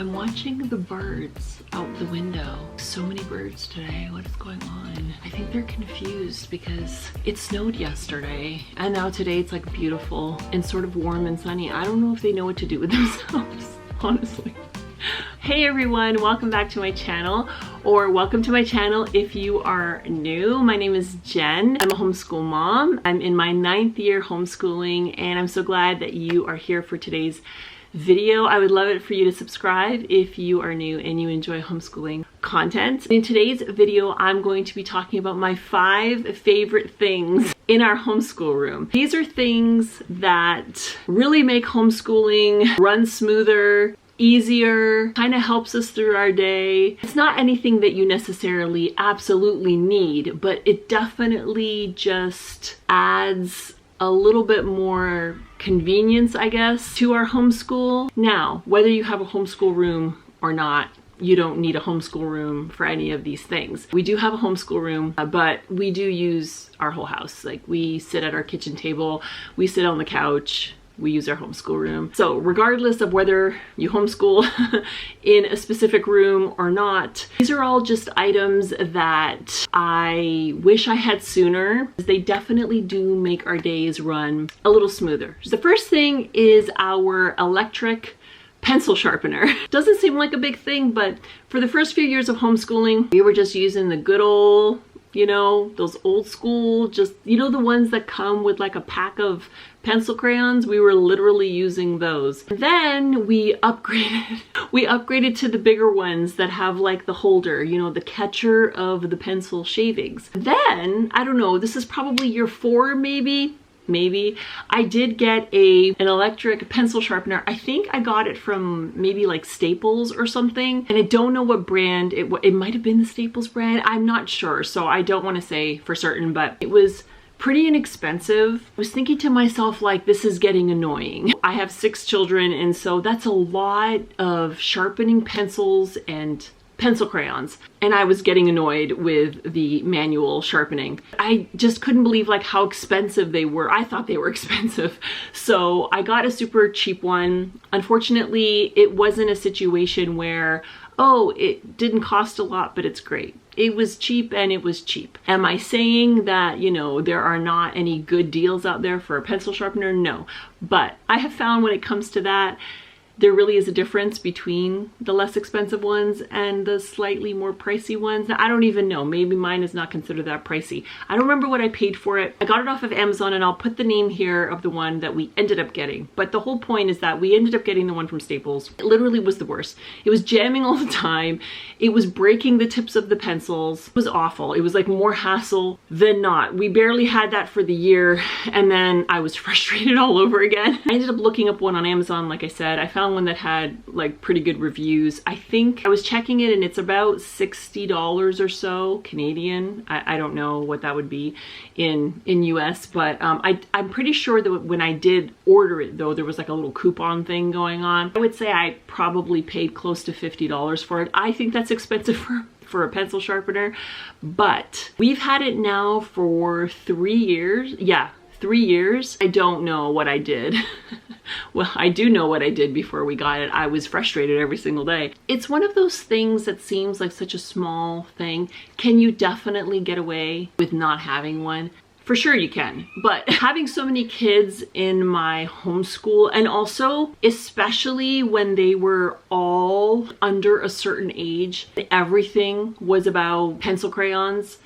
I'm watching the birds out the window. So many birds today. What is going on? I think they're confused because it snowed yesterday and now today it's like beautiful and sort of warm and sunny. I don't know if they know what to do with themselves, honestly. Hey everyone, welcome back to my channel, or welcome to my channel if you are new. My name is Jen. I'm a homeschool mom. I'm in my 9th year homeschooling and I'm so glad that you are here for today's video. I would love it for you to subscribe if you are new and you enjoy homeschooling content. In today's video, I'm going to be talking about my 5 favorite things in our homeschool room. These are things that really make homeschooling run smoother, easier, kind of helps us through our day. It's not anything that you necessarily absolutely need, but it definitely just adds a little bit more convenience, I guess, to our homeschool. Now, whether you have a homeschool room or not, you don't need a homeschool room for any of these things. We do have a homeschool room, but we do use our whole house. Like, we sit at our kitchen table, we sit on the couch, we use our homeschool room. So regardless of whether you homeschool in a specific room or not, these are all just items that I wish I had sooner. They definitely do make our days run a little smoother. The first thing is our electric pencil sharpener. Doesn't seem like a big thing, but for the first few years of homeschooling, we were just using the good old, you know, those old school, just, you know, the ones that come with like a pack of pencil crayons. We were literally using those. Then we upgraded to the bigger ones that have like the holder, you know, the catcher of the pencil shavings. Then, I don't know, this is probably year 4 maybe, I did get an electric pencil sharpener. I think I got it from maybe like Staples or something, and I don't know what brand it might have been the Staples brand. I'm not sure, so I don't want to say for certain, but it was pretty inexpensive. I was thinking to myself, like, this is getting annoying. I have 6 children, and so that's a lot of sharpening pencils and pencil crayons, and I was getting annoyed with the manual sharpening. I just couldn't believe like how expensive they were. I thought they were expensive, so I got a super cheap one. Unfortunately, it wasn't a situation where, oh, it didn't cost a lot, but it's great. It was cheap, and it was cheap. Am I saying that, you know, there are not any good deals out there for a pencil sharpener? No, but I have found when it comes to that, there really is a difference between the less expensive ones and the slightly more pricey ones. Now, I don't even know. Maybe mine is not considered that pricey. I don't remember what I paid for it. I got it off of Amazon, and I'll put the name here of the one that we ended up getting. But the whole point is that we ended up getting the one from Staples. It literally was the worst. It was jamming all the time. It was breaking the tips of the pencils. It was awful. It was like more hassle than not. We barely had that for the year, and then I was frustrated all over again. I ended up looking up one on Amazon, like I said. I found one that had like pretty good reviews. I think I was checking it and it's about $60 or so Canadian. I don't know what that would be in US, but I'm pretty sure that when I did order it though, there was like a little coupon thing going on. I would say I probably paid close to $50 for it. I think that's expensive for a pencil sharpener, but we've had it now for 3 years. Yeah, 3 years. I don't know what I did. Well, I do know what I did before we got it. I was frustrated every single day. It's one of those things that seems like such a small thing. Can you definitely get away with not having one? For sure you can, but having so many kids in my homeschool, and also especially when they were all under a certain age, everything was about pencil crayons.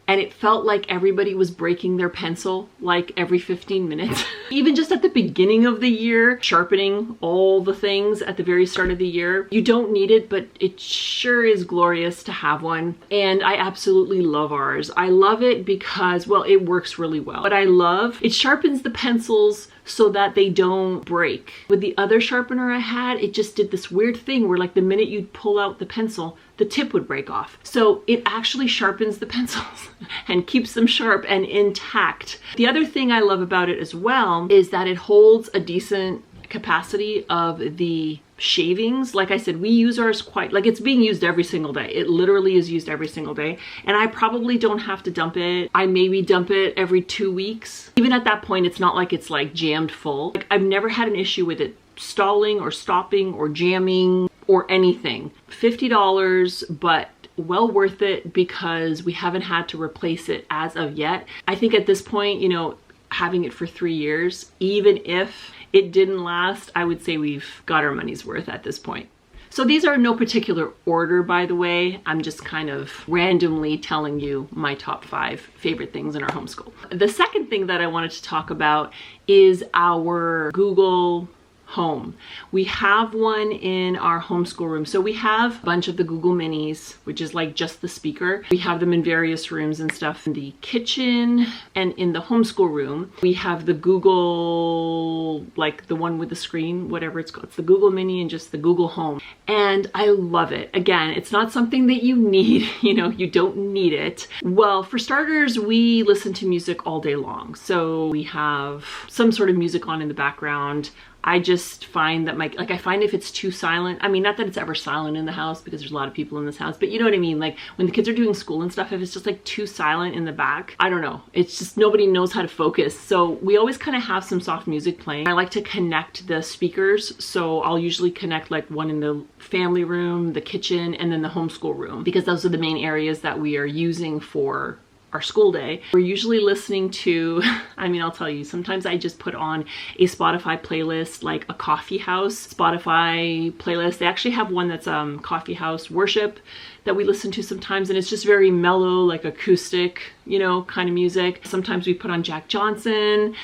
And it felt like everybody was breaking their pencil like every 15 minutes. Even just at the beginning of the year, sharpening all the things at the very start of the year. You don't need it, but it sure is glorious to have one. And I absolutely love ours. I love it because, well, it works really well. But I love, it sharpens the pencils so that they don't break. With the other sharpener I had, it just did this weird thing where like the minute you'd pull out the pencil, the tip would break off. So it actually sharpens the pencils and keeps them sharp and intact. The other thing I love about it as well is that it holds a decent capacity of the shavings. Like I said, we use ours quite, like it's being used every single day. It literally is used every single day. And I probably don't have to dump it. I maybe dump it every 2 weeks. Even at that point, it's not like it's like jammed full. Like, I've never had an issue with it stalling or stopping or jamming or anything. $50, but well worth it because we haven't had to replace it as of yet. I think at this point, you know, having it for 3 years, even if it didn't last, I would say we've got our money's worth at this point. So these are no particular order, by the way. I'm just kind of randomly telling you my top 5 favorite things in our homeschool. The second thing that I wanted to talk about is our Google Home. We have one in our homeschool room. So we have a bunch of the Google Minis, which is like just the speaker. We have them in various rooms and stuff in the kitchen and in the homeschool room. We have the Google, like the one with the screen, whatever it's called. It's the Google Mini and just the Google Home. And I love it. Again, it's not something that you need, you know, you don't need it. Well, for starters, we listen to music all day long. So we have some sort of music on in the background. I just find that I find if it's too silent, I mean, not that it's ever silent in the house because there's a lot of people in this house, but you know what I mean? Like when the kids are doing school and stuff, if it's just like too silent in the back, I don't know. It's just nobody knows how to focus. So we always kind of have some soft music playing. I like to connect the speakers. So I'll usually connect like one in the family room, the kitchen, and then the homeschool room, because those are the main areas that we are using for our school day. We're usually listening to, I mean, I'll tell you, sometimes I just put on a Spotify playlist, like a coffee house Spotify playlist. They actually have one that's coffee house worship that we listen to sometimes, and it's just very mellow, like acoustic, you know, kind of music. Sometimes we put on Jack Johnson,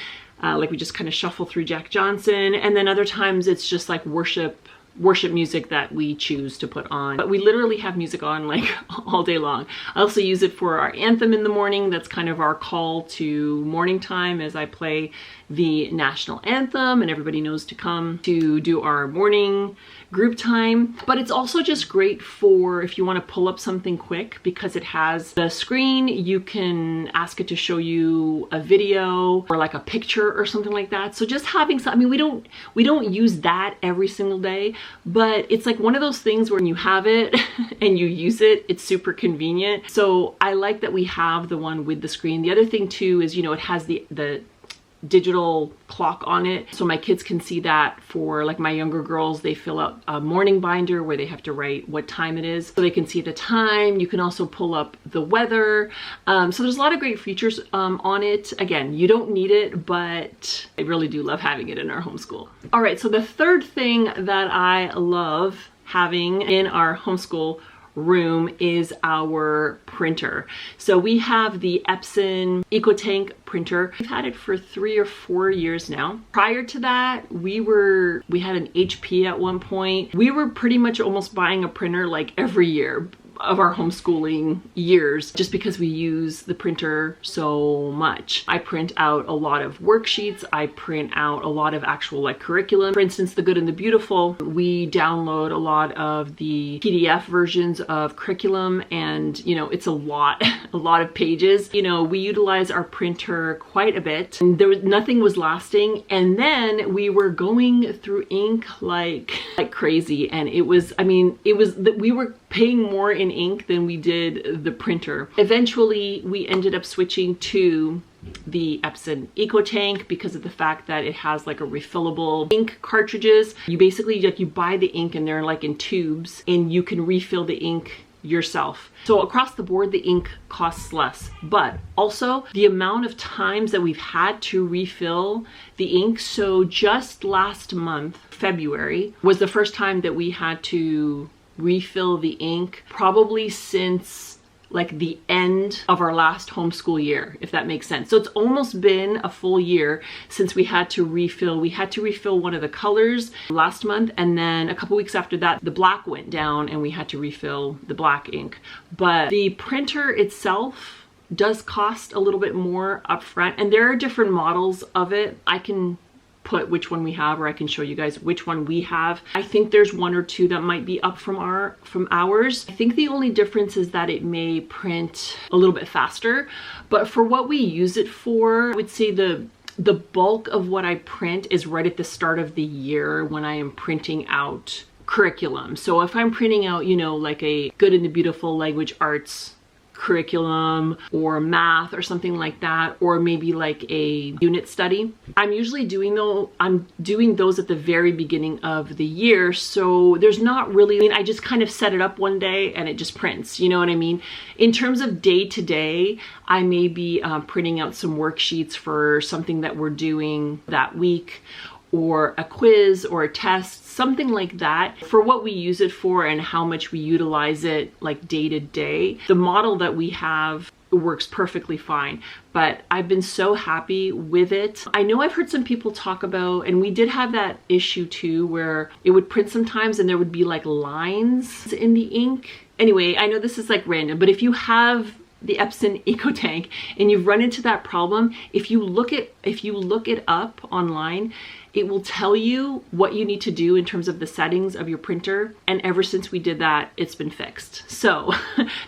like we just kind of shuffle through Jack Johnson, and then other times it's just like worship music that we choose to put on. But we literally have music on like all day long. I also use it for our anthem in the morning. That's kind of our call to morning time as I play the national anthem and everybody knows to come to do our morning group time. But it's also just great for if you want to pull up something quick, because it has the screen. You can ask it to show you a video or like a picture or something like that. So just having some, I mean, we don't use that every single day, but it's like one of those things where when you have it and you use it, it's super convenient. So I like that we have the one with the screen. The other thing too is, you know, it has the digital clock on it, so my kids can see that. For like my younger girls, they fill out a morning binder where they have to write what time it is, so they can see the time. You can also pull up the weather. So there's a lot of great features on it. Again, you don't need it, but I really do love having it in our homeschool. All right, so the third thing that I love having in our homeschool room is our printer. So we have the Epson EcoTank printer. We've had it for 3 or 4 years now. Prior to that, we had an HP at one point. We were pretty much almost buying a printer like every year of our homeschooling years, just because we use the printer so much. I print out a lot of worksheets. I print out a lot of actual like curriculum. For instance, The Good and the Beautiful, we download a lot of the PDF versions of curriculum, and you know, it's a lot of pages. You know, we utilize our printer quite a bit, and nothing was lasting, and then we were going through ink like crazy, and it was, I mean, it was that we were paying more in ink than we did the printer. Eventually, we ended up switching to the Epson EcoTank because of the fact that it has like a refillable ink cartridges. You basically, like, you buy the ink and they're like in tubes, and you can refill the ink yourself. So across the board, the ink costs less, but also the amount of times that we've had to refill the ink. So just last month, February, was the first time that we had to refill the ink, probably since like the end of our last homeschool year, if that makes sense. So it's almost been a full year since we had to refill. We had to refill one of the colors last month, and then a couple weeks after that, the black went down and we had to refill the black ink. But the printer itself does cost a little bit more upfront, and there are different models of it. I can put which one we have, or I can show you guys which one we have. I think there's 1 or 2 that might be up from ours. I think the only difference is that it may print a little bit faster, but for what we use it for, I would say the bulk of what I print is right at the start of the year when I am printing out curriculum. So if I'm printing out, you know, like a Good and the Beautiful language arts curriculum or math or something like that, or maybe like a unit study. I'm usually doing those at the very beginning of the year, so there's not really, I mean, I just kind of set it up one day and it just prints, you know what I mean? In terms of day to day, I may be printing out some worksheets for something that we're doing that week, or a quiz or a test, something like that. For what we use it for and how much we utilize it like day to day, the model that we have works perfectly fine, but I've been so happy with it. I know I've heard some people talk about, and we did have that issue too, where it would print sometimes and there would be like lines in the ink. Anyway, I know this is like random, but if you have the Epson EcoTank and you've run into that problem, if you look it up online, it will tell you what you need to do in terms of the settings of your printer. And ever since we did that, it's been fixed. So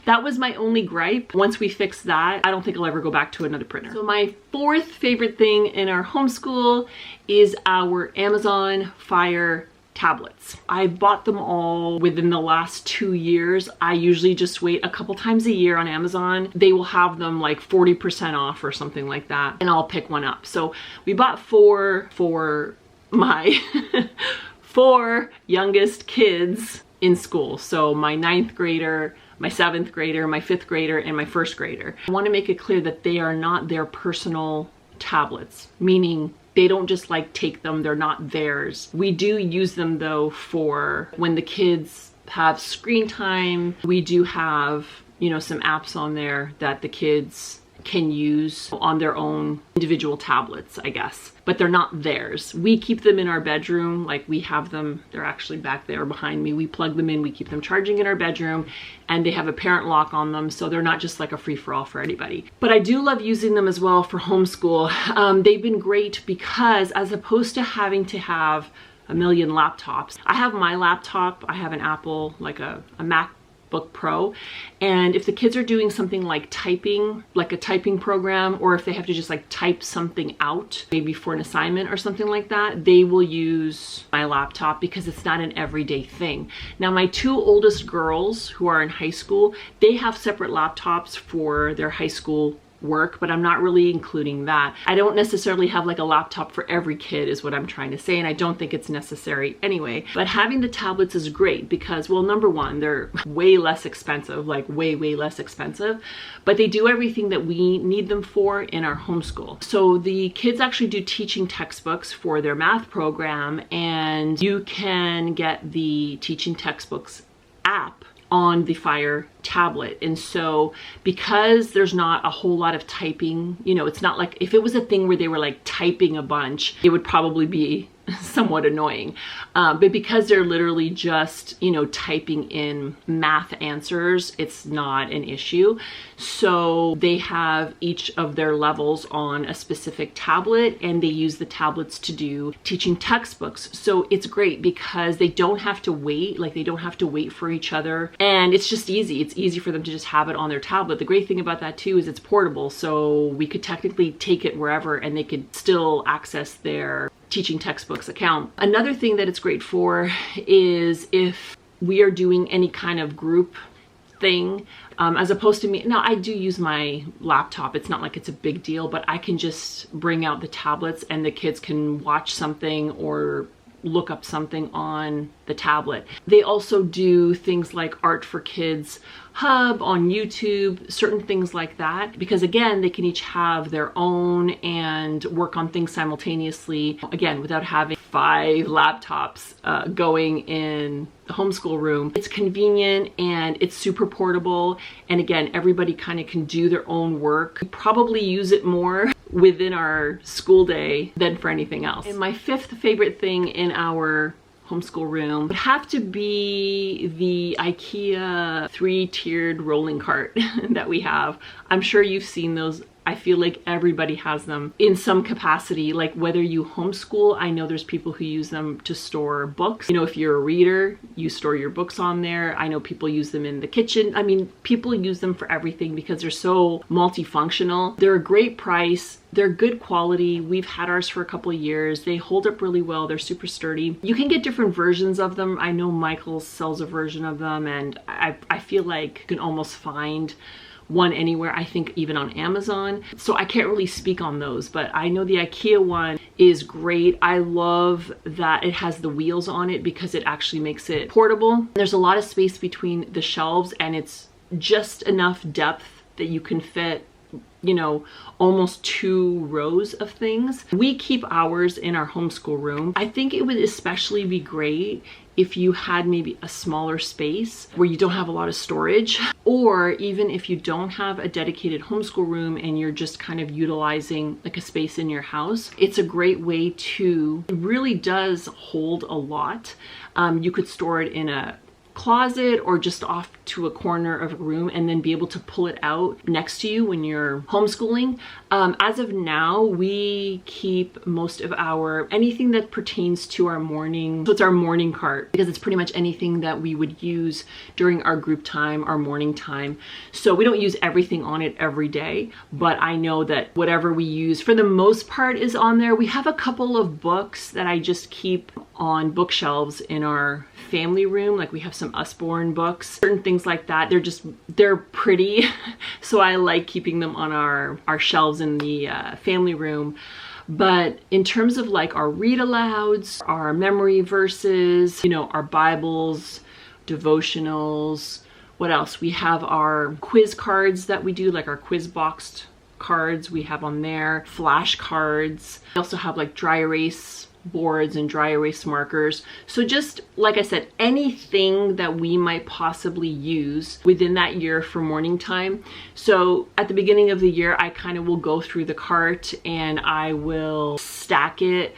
that was my only gripe. Once we fix that, I don't think I'll ever go back to another printer. So my fourth favorite thing in our homeschool is our Amazon Fire tablets. I bought them all within the last 2 years. I usually just wait a couple times a year on Amazon. They will have them like 40% off or something like that, and I'll pick one up. So we bought 4 for my 4 youngest kids in school. So my 9th grader, my 7th grader, my 5th grader, and my 1st grader. I want to make it clear that they are not their personal tablets, meaning they don't just like take them, they're not theirs. We do use them though for when the kids have screen time. We do have, you know, some apps on there that the kids can use on their own individual tablets, I guess, but they're not theirs. We keep them in our bedroom, like we have them, they're actually back there behind me. We plug them in, we keep them charging in our bedroom, and they have a parent lock on them, so they're not just like a free-for-all for anybody. But I do love using them as well for homeschool. They've been great because as opposed to having to have a million laptops, I have my laptop, I have an Apple, like a MacBook Pro, and if the kids are doing something like typing, like a typing program, or if they have to just like type something out, maybe for an assignment or something like that, they will use my laptop because it's not an everyday thing. Now my 2 oldest girls who are in high school, they have separate laptops for their high school work, but I'm not really including that. I don't necessarily have like a laptop for every kid is what I'm trying to say, and I don't think it's necessary anyway. But having the tablets is great because, well, number one, they're way less expensive, like way less expensive, but they do everything that we need them for in our homeschool. So the kids actually do teaching textbooks for their math program, and you can get the teaching textbooks app on the Fire tablet. And so because there's not a whole lot of typing, you know, it's not like if it was a thing where they were like typing a bunch, it would probably be somewhat annoying. But because they're literally just, you know, typing in math answers, it's not an issue. So they have each of their levels on a specific tablet, and they use the tablets to do teaching textbooks. So it's great because they don't have to wait, like they don't have to wait for each other. And it's just easy. It's easy for them to just have it on their tablet. The great thing about that too is it's portable. So we could technically take it wherever and they could still access their teaching textbooks account. Another thing that it's great for is if we are doing any kind of group thing, as opposed to me. Now I do use my laptop. It's not like it's a big deal, but I can just bring out the tablets and the kids can watch something or look up something on the tablet. They also do things like Art for Kids Hub on YouTube, certain things like that, because again, they can each have their own and work on things simultaneously, again, without having 5 laptops going in the homeschool room. It's convenient and it's super portable. And again, everybody kind of can do their own work. We probably use it more within our school day than for anything else. And my 5th favorite thing in our homeschool room would have to be the IKEA 3-tiered rolling cart that we have. I'm sure you've seen those. I feel like everybody has them in some capacity, like whether you homeschool, I know there's people who use them to store books. You know, if you're a reader, you store your books on there. I know people use them in the kitchen. I mean, people use them for everything because they're so multifunctional. They're a great price. They're good quality. We've had ours for a couple of years. They hold up really well. They're super sturdy. You can get different versions of them. I know Michael's sells a version of them, and I feel like you can almost find one anywhere, I think even on Amazon. So I can't really speak on those, but I know the IKEA one is great. I love that it has the wheels on it because it actually makes it portable. There's a lot of space between the shelves, and it's just enough depth that you can fit, you know, almost 2 rows of things. We keep ours in our homeschool room. I think it would especially be great if you had maybe a smaller space where you don't have a lot of storage, or even if you don't have a dedicated homeschool room and you're just kind of utilizing like a space in your house. It's a great way to, it really does hold a lot. You could store it in a closet or just off to a corner of a room and then be able to pull it out next to you when you're homeschooling. As of now, we keep most of our, anything that pertains to our morning, so it's our morning cart, because it's pretty much anything that we would use during our group time, our morning time. So we don't use everything on it every day, but I know that whatever we use for the most part is on there. We have a couple of books that I just keep on bookshelves in our family room. Like we have some Usborne books, certain things like that. They're pretty. So I like keeping them on our shelves in the family room. But in terms of like our read alouds, our memory verses, you know, our Bibles, devotionals, what else? We have our quiz cards that we do, like our quiz boxed cards we have on there, flashcards. We also have like dry erase boards and dry erase markers. So just like I said, anything that we might possibly use within that year for morning time. So at the beginning of the year, I kind of will go through the cart and I will stack it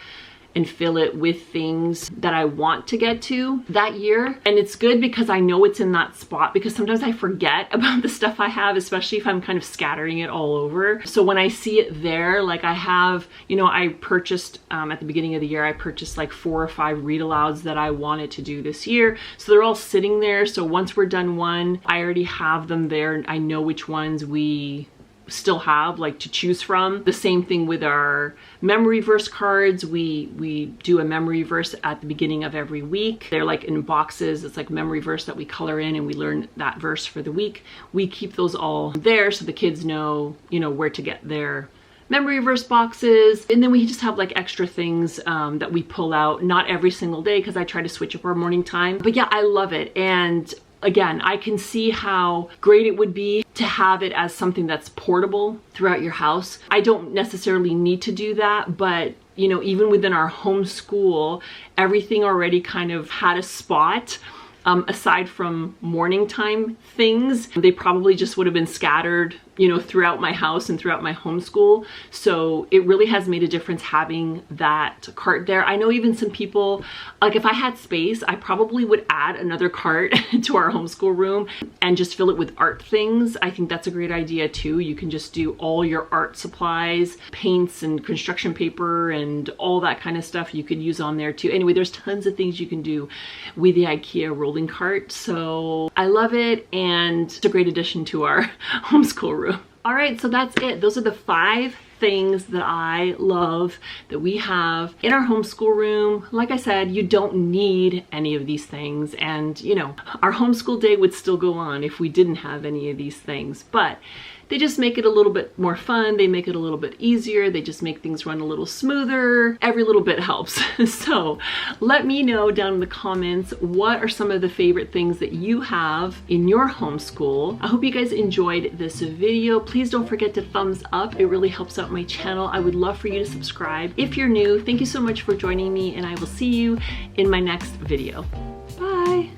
and fill it with things that I want to get to that year. And it's good because I know it's in that spot, because sometimes I forget about the stuff I have, especially if I'm kind of scattering it all over. So when I see it there, like I have, you know, I purchased at the beginning of the year, I purchased like 4 or 5 read alouds that I wanted to do this year. So they're all sitting there. So once we're done one, I already have them there. I know which ones we still have like to choose from. The same thing with our memory verse cards. We do a memory verse at the beginning of every week. They're like in boxes. It's like memory verse that we color in and we learn that verse for the week. We keep those all there so the kids know, you know, where to get their memory verse boxes. And then we just have like extra things that we pull out, not every single day because I try to switch up our morning time. But yeah, I love it. And again, I can see how great it would be to have it as something that's portable throughout your house. I don't necessarily need to do that, but you know, even within our homeschool, everything already kind of had a spot. Aside from morning time things, they probably just would have been scattered, you know, throughout my house and throughout my homeschool. So it really has made a difference having that cart there. I know even some people, like if I had space, I probably would add another cart to our homeschool room and just fill it with art things. I think that's a great idea too. You can just do all your art supplies, paints and construction paper and all that kind of stuff you could use on there too. Anyway, there's tons of things you can do with the IKEA rolling cart. So I love it, and it's a great addition to our homeschool room. All right, so that's it. Those are the 5 things that I love that we have in our homeschool room. Like I said, you don't need any of these things, and you know, our homeschool day would still go on if we didn't have any of these things, but they just make it a little bit more fun. They make it a little bit easier. They just make things run a little smoother. Every little bit helps. So let me know down in the comments, what are some of the favorite things that you have in your homeschool? I hope you guys enjoyed this video. Please don't forget to thumbs up. It really helps out my channel. I would love for you to subscribe. If you're new, thank you so much for joining me, and I will see you in my next video. Bye.